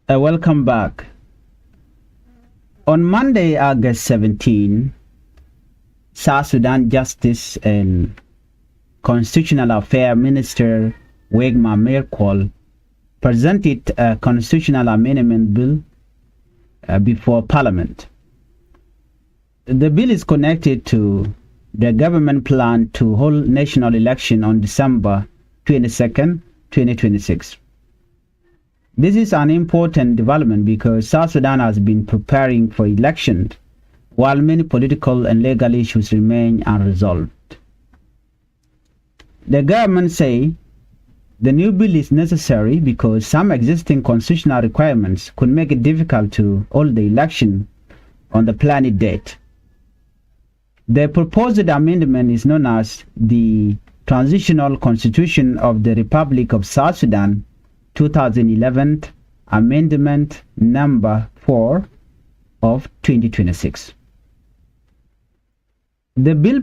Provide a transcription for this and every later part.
Welcome back. On Monday, August 17, South Sudan Justice and Constitutional Affairs Minister Wegma Merkwal presented a constitutional amendment bill before Parliament. The bill is connected to the government plan to hold national election on December 22nd, 2026. This is an important development because South Sudan has been preparing for elections while many political and legal issues remain unresolved. The government say the new bill is necessary because some existing constitutional requirements could make it difficult to hold the election on the planned date. The proposed amendment is known as the Transitional Constitution of the Republic of South Sudan 2011 Amendment number 4 of 2026. The bill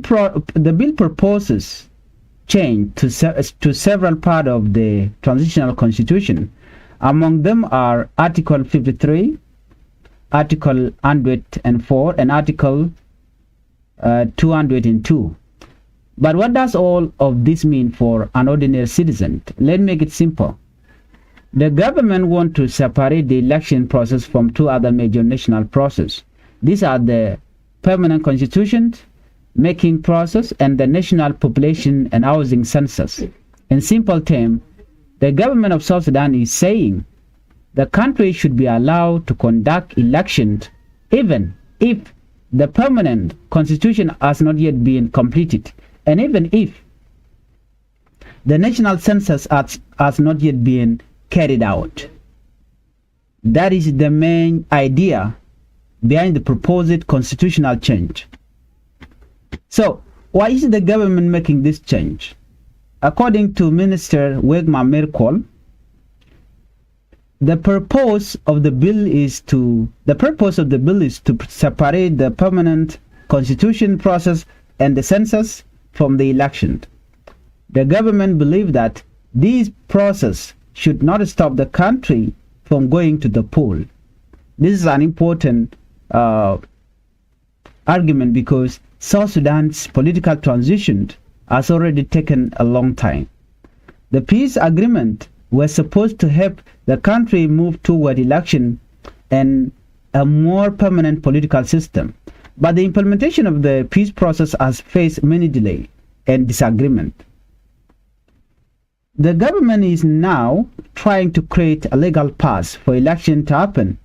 proposes change to several parts of the transitional constitution. Among them are Article 53, Article 104, and Article 202. But what does all of this mean for an ordinary citizen? Let's make it simple. The government wants to separate the election process from two other major national processes. These are the permanent constitution making process and the national population and housing census. In simple terms, the government of South Sudan is saying the country should be allowed to conduct elections even if the permanent constitution has not yet been completed, and even if the national census has not yet been carried out. That is the main idea behind the proposed constitutional change. So, why is the government making this change? According to Minister Wegma Merkwal, the purpose of the bill is to separate the permanent constitution process and the census from the election. The government believes that this process should not stop the country from going to the poll. This is an important argument because South Sudan's political transition has already taken a long time. The peace agreement was supposed to help the country move toward election and a more permanent political system. But the implementation of the peace process has faced many delays and disagreement. The government is now trying to create a legal path for election to happen,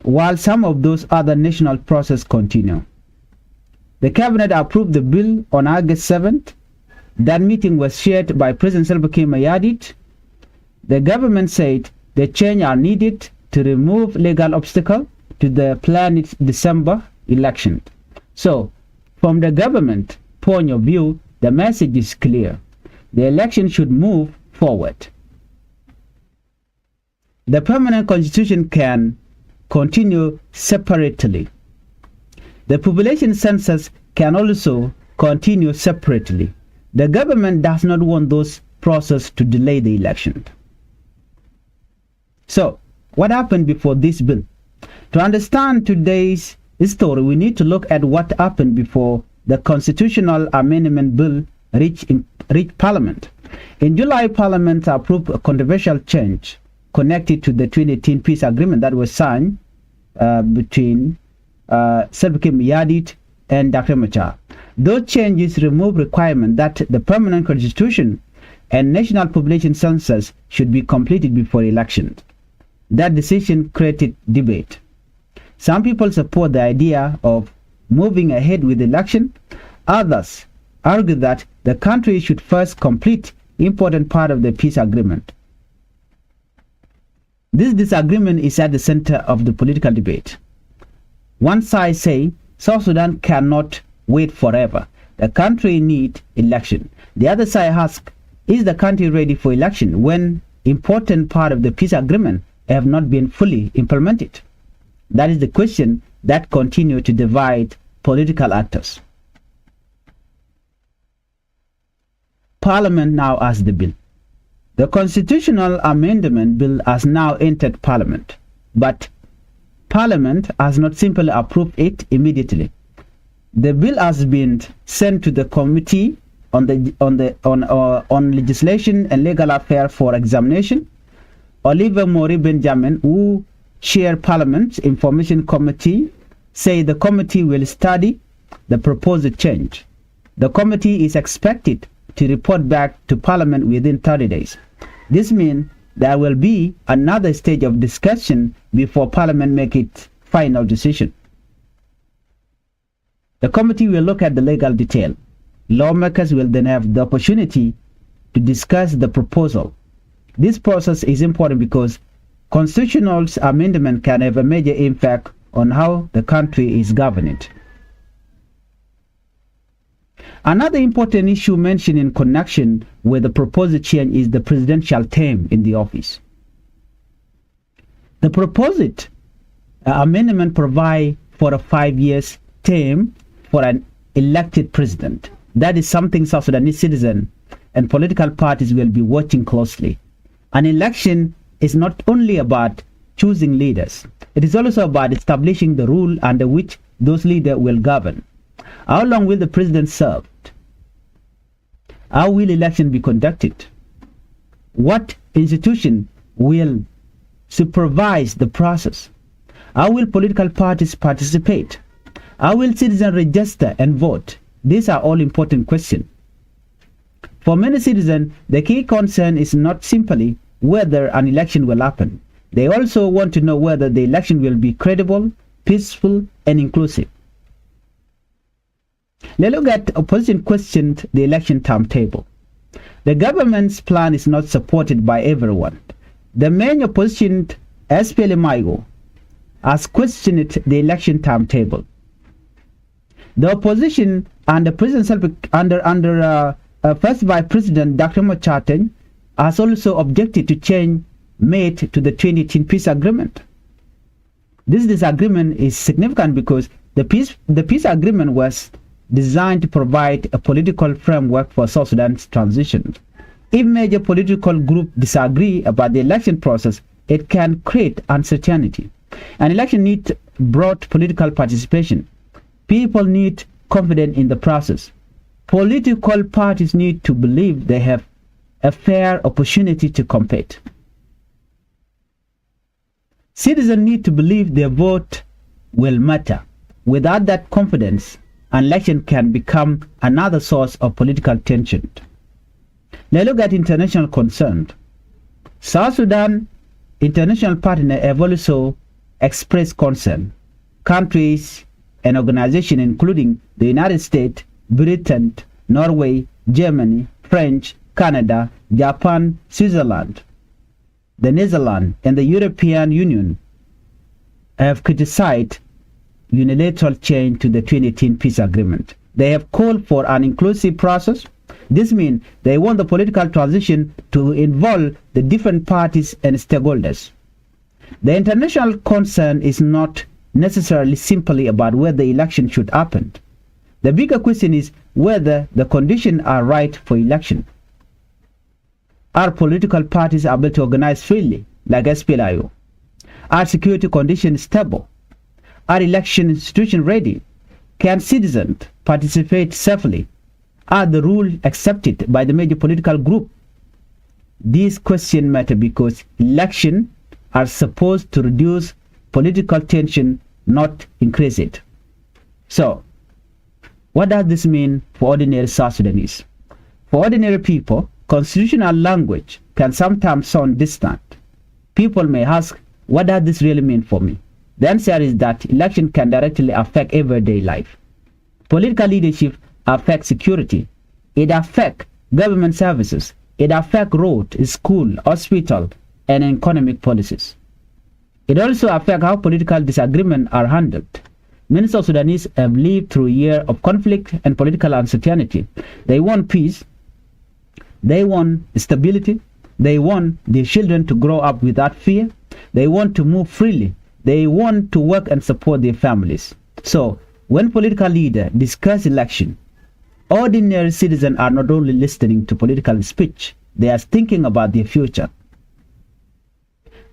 while some of those other national processes continue. The cabinet approved the bill on August 7th. That meeting was chaired by President Salva Kiir Mayardit. The government said the change are needed to remove legal obstacles to the planned December election. So, from the government point of view, the message is clear. The election should move forward. The permanent constitution can continue separately. The population census can also continue separately. The government does not want those processes to delay the election. So, what happened before this bill? To understand today's story, we need to look at what happened before the constitutional amendment bill reached Parliament. In July, Parliament approved a controversial change connected to the 2018 peace agreement that was signed between Salva Kiir Mayardit and Dr. Machar. Those changes remove requirement that the permanent constitution and national population census should be completed before election. That decision created debate. Some people support the idea of moving ahead with the election. Others argue that the country should first complete important part of the peace agreement. This disagreement is at the center of the political debate. One side say South Sudan cannot wait forever. The country needs election. The other side asks, is the country ready for election when important part of the peace agreement have not been fully implemented? That is the question that continue to divide political actors. Parliament now has the bill. The constitutional amendment bill has now entered Parliament, but Parliament has not simply approved it immediately. The bill has been sent to the Committee on Legislation and Legal Affairs for examination. Oliver Mori Benjamin, who chair Parliament's Information Committee, say the committee will study the proposed change. The committee is expected to report back to Parliament within 30 days. This means there will be another stage of discussion before Parliament make its final decision. The committee will look at the legal detail. Lawmakers will then have the opportunity to discuss the proposal. This process is important because constitutional amendment can have a major impact on how the country is governed. Another important issue mentioned in connection with the proposed change is the presidential term in the office. The proposed amendment provides for a 5-year term for an elected president. That is something South Sudanese citizens and political parties will be watching closely. An election is not only about choosing leaders, it is also about establishing the rule under which those leaders will govern. How long will the president serve? How will election be conducted? What institution will supervise the process? How will political parties participate? How will citizens register and vote? These are all important questions. For many citizens, the key concern is not simply whether an election will happen. They also want to know whether the election will be credible, peaceful, and inclusive. Let's look at opposition questioned the election timetable. The government's plan is not supported by everyone. The main opposition, SPLMIO, has questioned the election timetable. The opposition under First Vice President Dr. Machate has also objected to change made to the 2018 peace agreement. This disagreement is significant because the peace agreement was designed to provide a political framework for South Sudan's transition. If major political groups disagree about the election process, it can create uncertainty. An election needs broad political participation. People need confidence in the process. Political parties need to believe they have a fair opportunity to compete. Citizens need to believe their vote will matter. Without that confidence, an election can become another source of political tension. Let's look at international concern. South Sudan international partners have also expressed concern. Countries and organizations including the United States, Britain, Norway, Germany, French, Canada, Japan, Switzerland, the Netherlands, and the European Union have criticized unilateral change to the 2018 peace agreement. They have called for an inclusive process. This means they want the political transition to involve the different parties and stakeholders. The international concern is not necessarily simply about whether the election should happen. The bigger question is whether the conditions are right for election. Are political parties able to organize freely, like SPLIO? Are security conditions stable? Are election institutions ready? Can citizens participate safely? Are the rules accepted by the major political group? These questions matter because elections are supposed to reduce political tension, not increase it. So, what does this mean for ordinary South Sudanese? For ordinary people, constitutional language can sometimes sound distant. People may ask, what does this really mean for me? The answer is that election can directly affect everyday life. Political leadership affects security. It affects government services. It affects roads, school, hospital, and economic policies. It also affects how political disagreements are handled. Many South Sudanese have lived through a year of conflict and political uncertainty. They want peace. They want stability. They want their children to grow up without fear. They want to move freely. They want to work and support their families. So, when political leaders discuss election, ordinary citizens are not only listening to political speech, They are thinking about their future.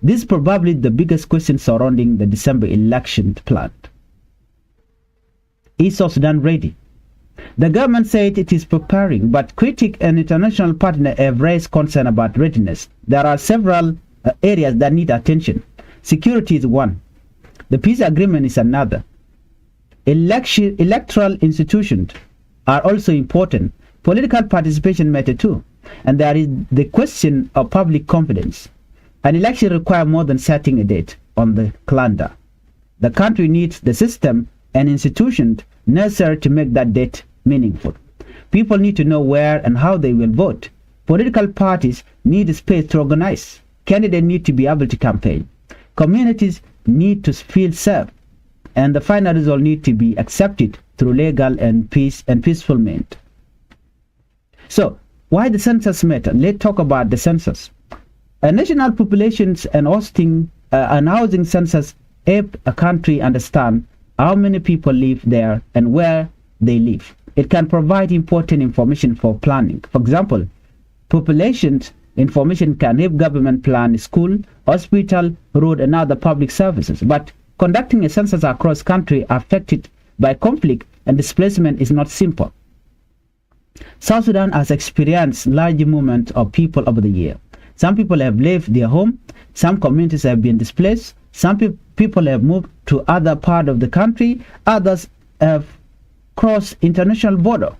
This is probably the biggest question surrounding the December election plan. Is South Sudan ready? The government said it is preparing, but critics and international partners have raised concern about readiness. There are several areas that need attention. Security is one. The peace agreement is another. Electoral institutions are also important. Political participation matter too. And there is the question of public confidence. An election requires more than setting a date on the calendar. The country needs the system and institutions necessary to make that date meaningful. People need to know where and how they will vote. Political parties need space to organize. Candidates need to be able to campaign. Communities need to feel safe. And the final result need to be accepted through legal and peaceful means. So, why the census matter? Let's talk about the census. A national populations and housing census help a country understand how many people live there and where they live. It can provide important information for planning. For example, population information can help government plan school, hospital, road, and other public services. But conducting a census across country affected by conflict and displacement is not simple. South Sudan has experienced large movement of people over the year. Some people have left their home, some communities have been displaced, some people have moved to other part of the country, others have crossed international border.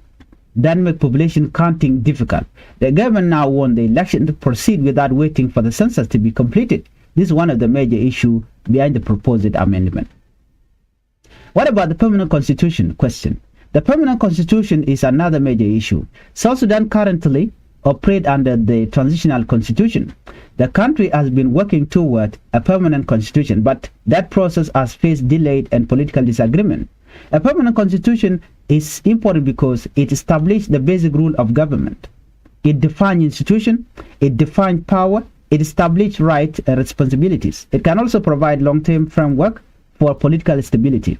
That make population counting difficult. The government now wants the election to proceed without waiting for the census to be completed. This is one of the major issues behind the proposed amendment. What about the permanent constitution question? The permanent constitution is another major issue. South Sudan currently operates under the transitional constitution. The country has been working toward a permanent constitution, but that process has faced delayed and political disagreement. A permanent constitution is important because it establishes the basic rule of government. It defines institution, it defines power, it establishes rights and responsibilities. It can also provide long-term framework for political stability.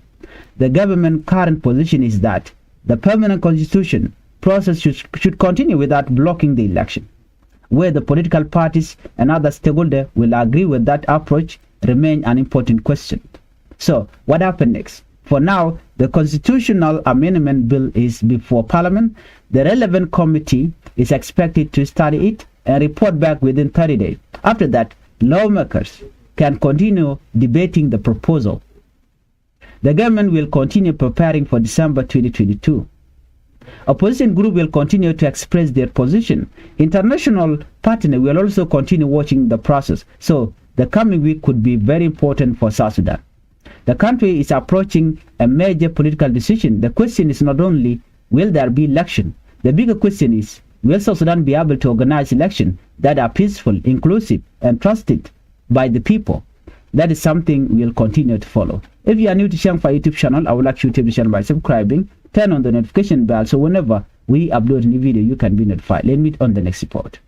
The government's current position is that the permanent constitution process should continue without blocking the election. Where the political parties and other stakeholders will agree with that approach remains an important question. So, what happened next? For now, the constitutional amendment bill is before Parliament. The relevant committee is expected to study it and report back within 30 days. After that, lawmakers can continue debating the proposal. The government will continue preparing for December 2022. Opposition group will continue to express their position. International partners will also continue watching the process. So the coming week could be very important for South Sudan. The country is approaching a major political decision. The question is not only will there be election. The bigger question is, will South Sudan be able to organize elections that are peaceful, inclusive, and trusted by the people? That is something we'll continue to follow. If you are new to Changfied YouTube channel, I would like you to channel by subscribing, turn on the notification bell so whenever we upload a new video, you can be notified. Let's meet on the next report.